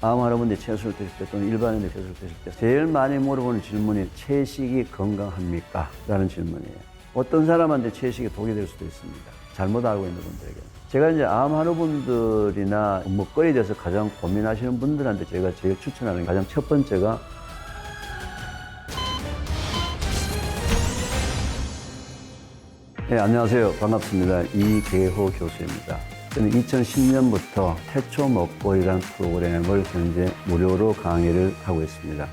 암 할아버지 채소를 드실 때 또는 일반인들 채소를 드실 때 제일 많이 물어보는 질문이 채식이 건강합니까? 라는 질문이에요. 어떤 사람한테 채식이 독이 될 수도 있습니다. 잘못 알고 있는 분들에게는. 제가 이제 암 환우분들이나 먹거리에 대해서 가장 고민하시는 분들한테 제가 제일 추천하는 가장 첫 번째가 네, 안녕하세요. 반갑습니다. 이계호 교수입니다. 저는 2010년부터 태초 먹거리라는 프로그램을 현재 무료로 강의를 하고 있습니다.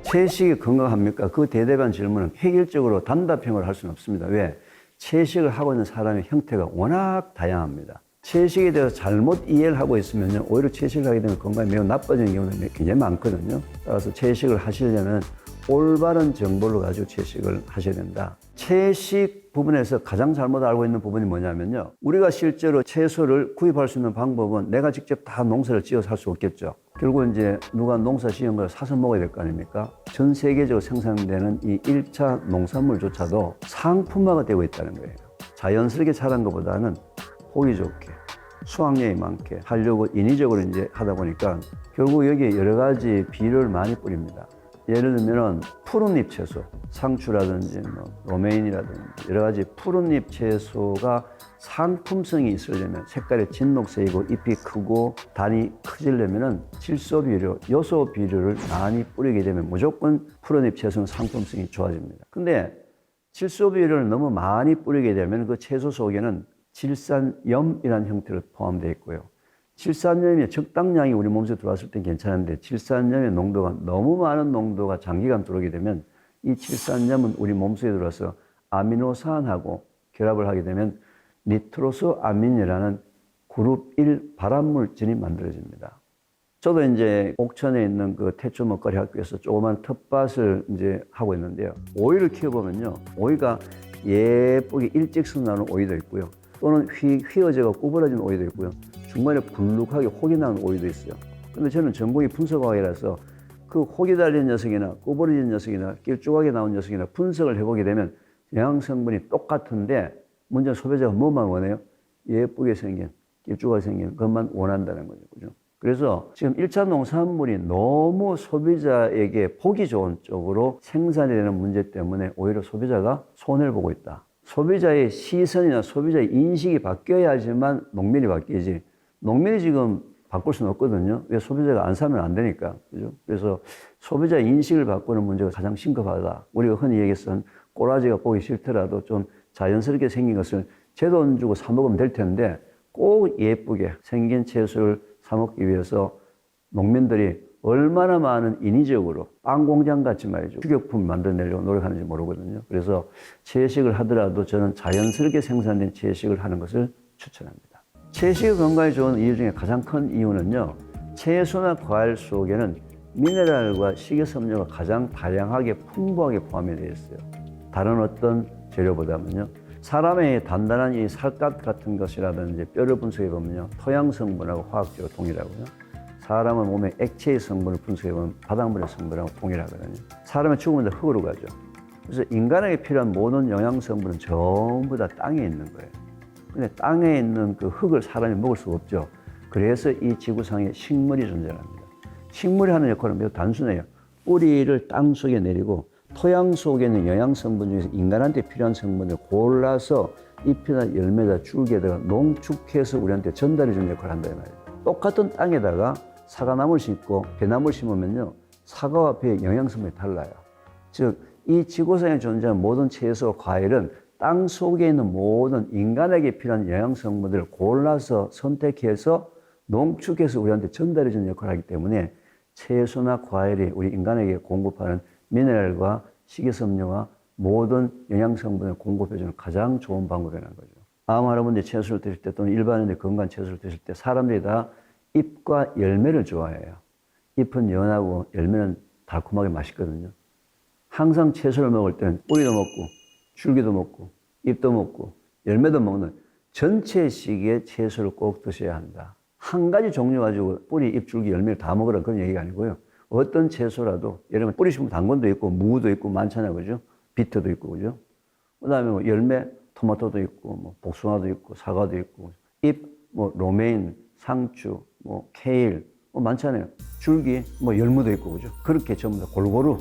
채식이 건강합니까? 그 대대반 질문은 획일적으로 단답형을 할 수는 없습니다. 왜? 채식을 하고 있는 사람의 형태가 워낙 다양합니다. 채식에 대해서 잘못 이해를 하고 있으면 오히려 채식을 하게 되면 건강이 매우 나빠지는 경우는 굉장히 많거든요. 따라서 채식을 하시려면 올바른 정보를 가지고 채식을 하셔야 된다. 채식 부분에서 가장 잘못 알고 있는 부분이 뭐냐면요. 우리가 실제로 채소를 구입할 수 있는 방법은 내가 직접 다 농사를 지어서 할 수 없겠죠. 결국 이제 누가 농사 지은 걸 사서 먹어야 될 거 아닙니까? 전 세계적으로 생산되는 이 1차 농산물조차도 상품화가 되고 있다는 거예요. 자연스럽게 자란 것보다는 보기 좋게, 수확량이 많게 하려고 인위적으로 이제 하다 보니까 결국 여기에 여러 가지 비료를 많이 뿌립니다. 예를 들면 푸른잎 채소, 상추라든지 로메인이라든지 여러 가지 푸른잎 채소가 상품성이 있으려면 색깔이 진녹색이고 잎이 크고 단이 커지려면 질소 비료, 요소 비료를 많이 뿌리게 되면 무조건 푸른잎 채소는 상품성이 좋아집니다. 근데 질소 비료를 너무 많이 뿌리게 되면 그 채소 속에는 질산염이라는 형태로 포함되어 있고요. 질산염의 적당량이 우리 몸속에 들어왔을 땐 괜찮은데 질산염의 농도가 너무 많은 농도가 장기간 들어오게 되면 이 질산염은 우리 몸속에 들어와서 아미노산하고 결합을 하게 되면 니트로소아민이라는 그룹 1 발암물질이 만들어집니다. 저도 이제 옥천에 있는 그 태초 먹거리 학교에서 조그만 텃밭을 이제 하고 있는데요. 오이를 키워보면요. 오이가 예쁘게 일직선 나는 오이도 있고요. 또는 휘어져가 구부러진 오이도 있고요. 중간에 불룩하게 혹이 나는 오이도 있어요. 근데 저는 전공이 분석학이라서 그 혹이 달린 녀석이나 구부러진 녀석이나 길쭉하게 나온 녀석이나 분석을 해보게 되면 영양성분이 똑같은데 문제는 소비자가 뭐만 원해요? 예쁘게 생긴, 길쭉하게 생긴 것만 원한다는 거죠. 그죠? 그래서 지금 1차 농산물이 너무 소비자에게 보기 좋은 쪽으로 생산이 되는 문제 때문에 오히려 소비자가 손해를 보고 있다. 소비자의 시선이나 소비자의 인식이 바뀌어야지만 농민이 바뀌지. 농민이 지금 바꿀 수는 없거든요. 왜? 소비자가 안 사면 안 되니까. 그죠? 그래서 소비자 인식을 바꾸는 문제가 가장 심각하다. 우리가 흔히 얘기했던 꼬라지가 보기 싫더라도 좀 자연스럽게 생긴 것을 제 돈 주고 사 먹으면 될 텐데 꼭 예쁘게 생긴 채소를 사 먹기 위해서 농민들이 얼마나 많은 인위적으로 빵 공장 같이 말이죠. 규격품 만들어내려고 노력하는지 모르거든요. 그래서 채식을 하더라도 저는 자연스럽게 생산된 채식을 하는 것을 추천합니다. 채식이 건강에 좋은 이유 중에 가장 큰 이유는요. 채소나 과일 속에는 미네랄과 식이섬유가 가장 다양하게 풍부하게 포함이 되어 있어요. 다른 어떤 재료보다는요. 사람의 단단한 이 살갗 같은 것이라든지 뼈를 분석해 보면요. 토양 성분하고 화학적으로 동일하고요. 사람은 몸의 액체의 성분을 분석해 보면 바닷물의 성분하고 동일하거든요. 사람의 죽으면 다 흙으로 가죠. 그래서 인간에게 필요한 모든 영양 성분은 전부 다 땅에 있는 거예요. 근데 땅에 있는 그 흙을 사람이 먹을 수가 없죠. 그래서 이 지구상에 식물이 존재합니다. 식물이 하는 역할은 매우 단순해요. 뿌리를 땅 속에 내리고 토양 속에 있는 영양 성분 중에서 인간한테 필요한 성분을 골라서 잎이나 열매나 줄기에다가 농축해서 우리한테 전달해 주는 역할을 한다 이 말이에요. 똑같은 땅에다가 사과나무를 심고 배나무를 심으면요. 사과와 배의 영양 성분이 달라요. 즉, 이 지구상에 존재하는 모든 채소, 과일은 땅 속에 있는 모든 인간에게 필요한 영양 성분들을 골라서 선택해서 농축해서 우리한테 전달해 주는 역할을 하기 때문에 채소나 과일이 우리 인간에게 공급하는 미네랄과 식이섬유와 모든 영양 성분을 공급해 주는 가장 좋은 방법이라는 거죠. 암 할아버지 채소를 드실 때 또는 일반인들 건강 채소를 드실 때 사람들이 다 잎과 열매를 좋아해요. 잎은 연하고 열매는 달콤하게 맛있거든요. 항상 채소를 먹을 때는 뿌리도 먹고 줄기도 먹고 잎도 먹고 열매도 먹는 전체 시기에 채소를 꼭 드셔야 한다. 한 가지 종류 가지고 뿌리, 잎, 줄기, 열매를 다 먹으라 그런 얘기가 아니고요. 어떤 채소라도 예를 들면 뿌리 심으면 당근도 있고 무도 있고 많잖아요. 그죠? 비트도 있고 그죠? 그다음에 뭐 열매 토마토도 있고 뭐 복숭아도 있고 사과도 있고 잎 뭐 로메인, 상추, 뭐 케일, 뭐 많잖아요. 줄기, 뭐 열무도 있고 그죠. 그렇게 전부 다 골고루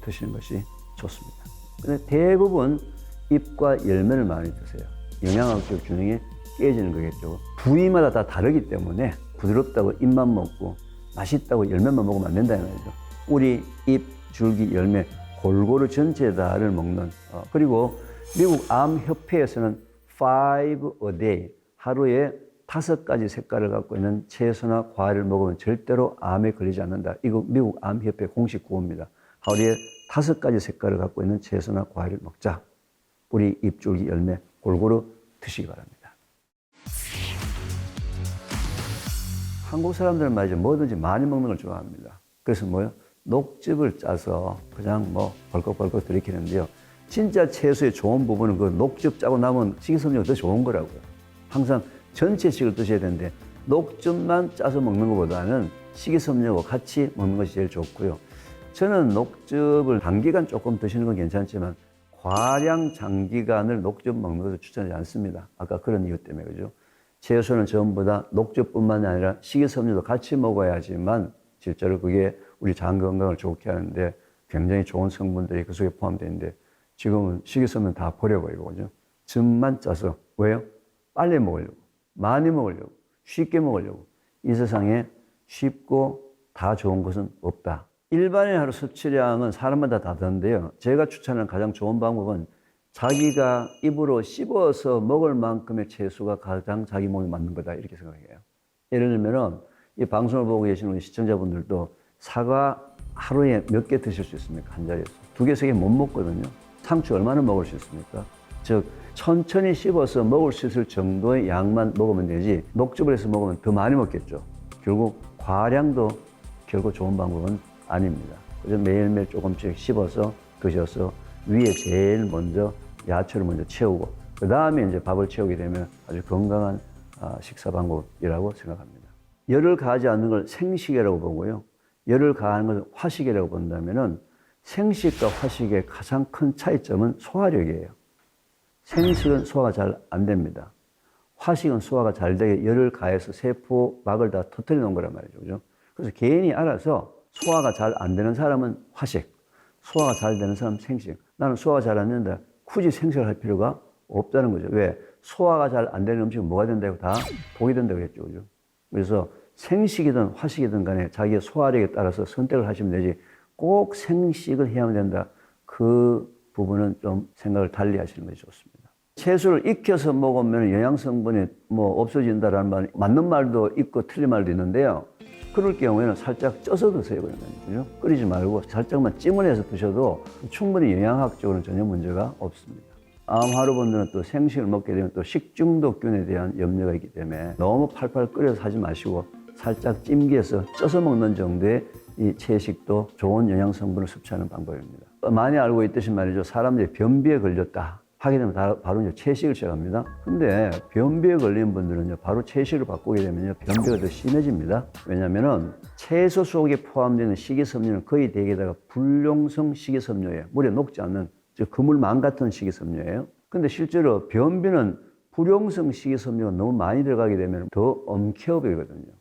드시는 것이 좋습니다. 근데 대부분 잎과 열매를 많이 드세요. 영양학적 균형이 깨지는 거겠죠. 부위마다 다 다르기 때문에 부드럽다고 잎만 먹고 맛있다고 열매만 먹으면 안 된다는 거죠. 우리 잎, 줄기, 열매 골고루 전체 다를 먹는 그리고 미국 암협회에서는 5 a day 하루에 5가지 색깔을 갖고 있는 채소나 과일을 먹으면 절대로 암에 걸리지 않는다. 이거 미국 암협회 공식 구호입니다. 하루에 5가지 색깔을 갖고 있는 채소나 과일을 먹자. 우리 잎, 줄기, 열매 골고루 드시기 바랍니다. 한국 사람들은 말이죠. 뭐든지 많이 먹는 걸 좋아합니다. 그래서 뭐요? 녹즙을 짜서 그냥 뭐 벌컥벌컥 들이키는데요. 진짜 채소의 좋은 부분은 그 녹즙 짜고 남은 식이섬유가 더 좋은 거라고요. 항상 전체식을 드셔야 되는데 녹즙만 짜서 먹는 것보다는 식이섬유하고 같이 먹는 것이 제일 좋고요. 저는 녹즙을 단기간 조금 드시는 건 괜찮지만 과량 장기간을 녹즙 먹는 것을 추천하지 않습니다. 아까 그런 이유 때문에 그죠. 채소는 전부 다 녹즙뿐만 아니라 식이섬유도 같이 먹어야지만 실제로 그게 우리 장 건강을 좋게 하는데 굉장히 좋은 성분들이 그 속에 포함되어 있는데 지금은 식이섬유는 다 버려버리고 그죠. 즙만 짜서 왜요? 빨리 먹으려고, 많이 먹으려고, 쉽게 먹으려고. 이 세상에 쉽고 다 좋은 것은 없다. 일반인 하루 섭취량은 사람마다 다른데요. 제가 추천하는 가장 좋은 방법은 자기가 입으로 씹어서 먹을 만큼의 채소가 가장 자기 몸에 맞는 거다 이렇게 생각해요. 예를 들면은 이 방송을 보고 계시는 우리 시청자분들도 사과 하루에 몇 개 드실 수 있습니까? 한 자리에서. 2개, 3개 못 먹거든요. 상추 얼마나 먹을 수 있습니까? 즉 천천히 씹어서 먹을 수 있을 정도의 양만 먹으면 되지 녹즙을 해서 먹으면 더 많이 먹겠죠. 결국 과량도 결국 좋은 방법은 아닙니다. 그래서 매일매일 조금씩 씹어서 드셔서 위에 제일 먼저 야채를 먼저 채우고 그 다음에 이제 밥을 채우게 되면 아주 건강한 식사 방법이라고 생각합니다. 열을 가하지 않는 걸 생식이라고 보고요. 열을 가하는 것을 화식이라고 본다면은 생식과 화식의 가장 큰 차이점은 소화력이에요. 생식은 소화가 잘 안 됩니다. 화식은 소화가 잘 되게 열을 가해서 세포막을 다 터뜨려 놓은 거란 말이죠. 그죠? 그래서 개인이 알아서 소화가 잘 안 되는 사람은 화식, 소화가 잘 되는 사람은 생식. 나는 소화가 잘 안 되는데 굳이 생식을 할 필요가 없다는 거죠. 왜? 소화가 잘 안 되는 음식은 뭐가 된다고? 다 독이 된다고 했죠. 그죠? 그래서 생식이든 화식이든 간에 자기의 소화력에 따라서 선택을 하시면 되지 꼭 생식을 해야만 된다. 그 부분은 좀 생각을 달리 하시는 것이 좋습니다. 채소를 익혀서 먹으면 영양성분이 뭐 없어진다라는 말, 맞는 말도 있고 틀린 말도 있는데요. 그럴 경우에는 살짝 쪄서 드세요. 그러면 끓이지 말고 살짝만 찜을 해서 드셔도 충분히 영양학적으로는 전혀 문제가 없습니다. 암 환우분들은 또 생식을 먹게 되면 또 식중독균에 대한 염려가 있기 때문에 너무 팔팔 끓여서 하지 마시고 살짝 찜기해서 쪄서 먹는 정도의 이 채식도 좋은 영양성분을 섭취하는 방법입니다. 많이 알고 있듯이 말이죠. 사람들이 변비에 걸렸다 하게 되면 바로 이제 채식을 시작합니다. 근데 변비에 걸린 분들은 바로 채식을 바꾸게 되면 변비가 더 심해집니다. 왜냐하면 채소 속에 포함되는 식이섬유는 거의 대개다가 불용성 식이섬유예요. 물에 녹지 않는 즉 그물망 같은 식이섬유예요. 근데 실제로 변비는 불용성 식이섬유가 너무 많이 들어가게 되면 더 엄켜버리거든요.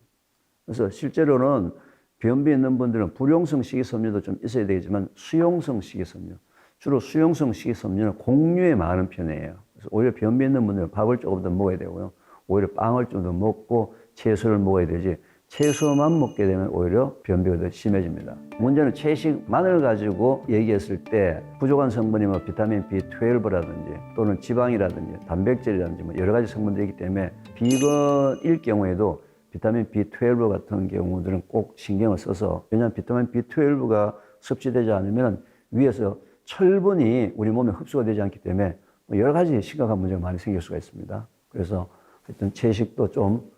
그래서 실제로는 변비 있는 분들은 불용성 식이섬유도 좀 있어야 되겠지만 수용성 식이섬유, 주로 수용성 식이섬유는 공유에 많은 편이에요. 그래서 오히려 변비 있는 분들은 밥을 조금 더 먹어야 되고요. 오히려 빵을 좀 더 먹고 채소를 먹어야 되지 채소만 먹게 되면 오히려 변비가 더 심해집니다. 문제는 채식만을 가지고 얘기했을 때 부족한 성분이 뭐 비타민 B12라든지 또는 지방이라든지 단백질이라든지 뭐 여러 가지 성분들이 있기 때문에 비건일 경우에도 비타민 B12 같은 경우들은 꼭 신경을 써서 왜냐하면 비타민 B12가 섭취되지 않으면 위에서 철분이 우리 몸에 흡수가 되지 않기 때문에 여러 가지 심각한 문제가 많이 생길 수가 있습니다. 그래서 하여튼 채식도 좀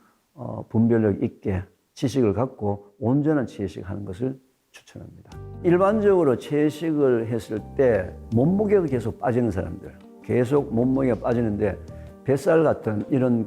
분별력 있게 지식을 갖고 온전한 채식하는 것을 추천합니다. 일반적으로 채식을 했을 때 몸무게가 계속 빠지는 사람들, 계속 몸무게가 빠지는데 뱃살 같은 이런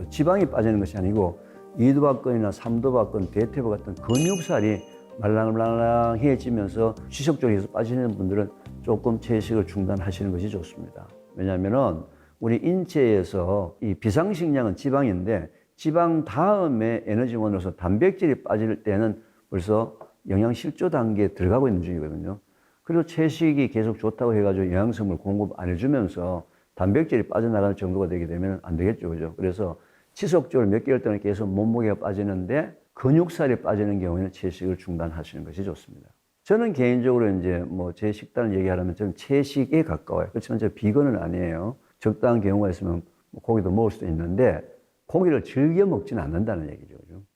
지방이 빠지는 것이 아니고 이두박근이나 삼두박근, 대퇴부 같은 근육살이 말랑말랑해지면서 지속적으로 계속 빠지는 분들은 조금 채식을 중단하시는 것이 좋습니다. 왜냐하면 우리 인체에서 이 비상식량은 지방인데 지방 다음에 에너지원으로서 단백질이 빠질 때는 벌써 영양 실조 단계에 들어가고 있는 중이거든요. 그리고 채식이 계속 좋다고 해가지고 영양성을 공급 안 해주면서 단백질이 빠져나가는 정도가 되게 되면 안 되겠죠. 그죠? 그래서 지속적으로 몇 개월 동안 계속 몸무게가 빠지는데 근육살이 빠지는 경우에는 채식을 중단하시는 것이 좋습니다. 저는 개인적으로 이제 뭐 제 식단을 얘기하려면 저는 채식에 가까워요. 그렇지만 저 비건은 아니에요. 적당한 경우가 있으면 고기도 먹을 수도 있는데 고기를 즐겨 먹지는 않는다는 얘기죠.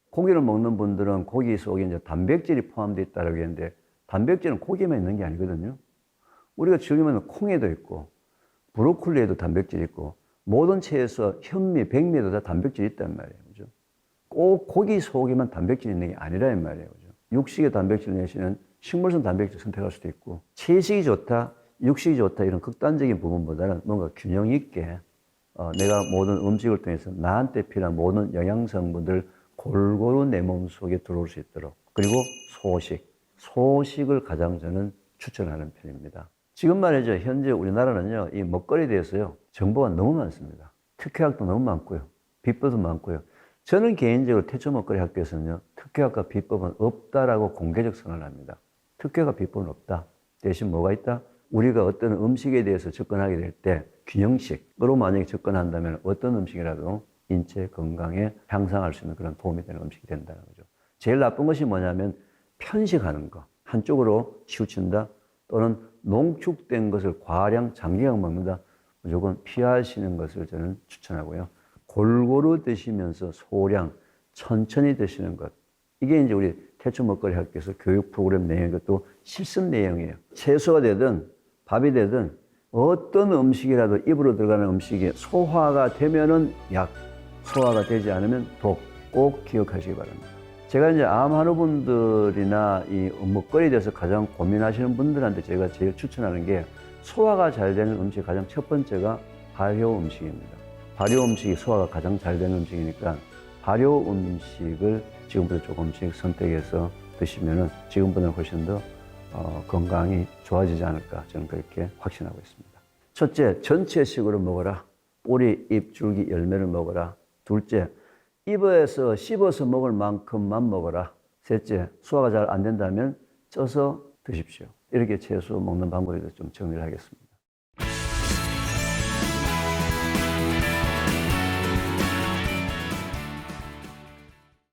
고기를 먹는 분들은 고기 속에 이제 단백질이 포함되어 있다고 했는데 단백질은 고기에만 있는 게 아니거든요. 우리가 즐겨 먹는 콩에도 있고 브로콜리에도 단백질이 있고 모든 채에서 현미, 백미에도 다 단백질이 있단 말이에요. 그죠? 꼭 고기 속에만 단백질이 있는 게 아니란 말이에요. 그죠? 육식의 단백질 내지는 식물성 단백질 선택할 수도 있고 채식이 좋다, 육식이 좋다 이런 극단적인 부분보다는 뭔가 균형 있게 내가 모든 음식을 통해서 나한테 필요한 모든 영양성분들 골고루 내 몸속에 들어올 수 있도록 그리고 소식을 가장 저는 추천하는 편입니다. 지금 말이죠. 현재 우리나라는요, 이 먹거리에 대해서요, 정보가 너무 많습니다. 특효약도 너무 많고요. 비법도 많고요. 저는 개인적으로 태초 먹거리 학교에서는요, 특효약과 비법은 없다라고 공개적 선언을 합니다. 특효약과 비법은 없다. 대신 뭐가 있다? 우리가 어떤 음식에 대해서 접근하게 될 때 균형식으로 만약에 접근한다면 어떤 음식이라도 인체 건강에 향상할 수 있는 그런 도움이 되는 음식이 된다는 거죠. 제일 나쁜 것이 뭐냐면 편식하는 거. 한쪽으로 치우친다. 또는 농축된 것을 과량 장기간 먹는다. 무조건 피하시는 것을 저는 추천하고요. 골고루 드시면서 소량 천천히 드시는 것. 이게 이제 우리 태초 먹거리 학교에서 교육 프로그램 내용, 이것도 실습 내용이에요. 채소가 되든 밥이 되든 어떤 음식이라도 입으로 들어가는 음식이 소화가 되면은 약, 소화가 되지 않으면 독, 꼭 기억하시기 바랍니다. 제가 이제 암 환우분들이나 이 먹거리에 대해서 가장 고민하시는 분들한테 제가 제일 추천하는 게 소화가 잘 되는 음식 가장 첫 번째가 발효 음식입니다. 발효 음식이 소화가 가장 잘 되는 음식이니까 발효 음식을 지금부터 조금씩 선택해서 드시면은 지금보다는 훨씬 더 건강이 좋아지지 않을까 저는 그렇게 확신하고 있습니다. 첫째, 전체식으로 먹어라. 뿌리, 잎, 줄기, 열매를 먹어라. 둘째, 입에서 씹어서 먹을 만큼만 먹어라. 셋째, 소화가 잘 안 된다면 쪄서 드십시오. 이렇게 채소 먹는 방법에 대해서 좀 정리를 하겠습니다.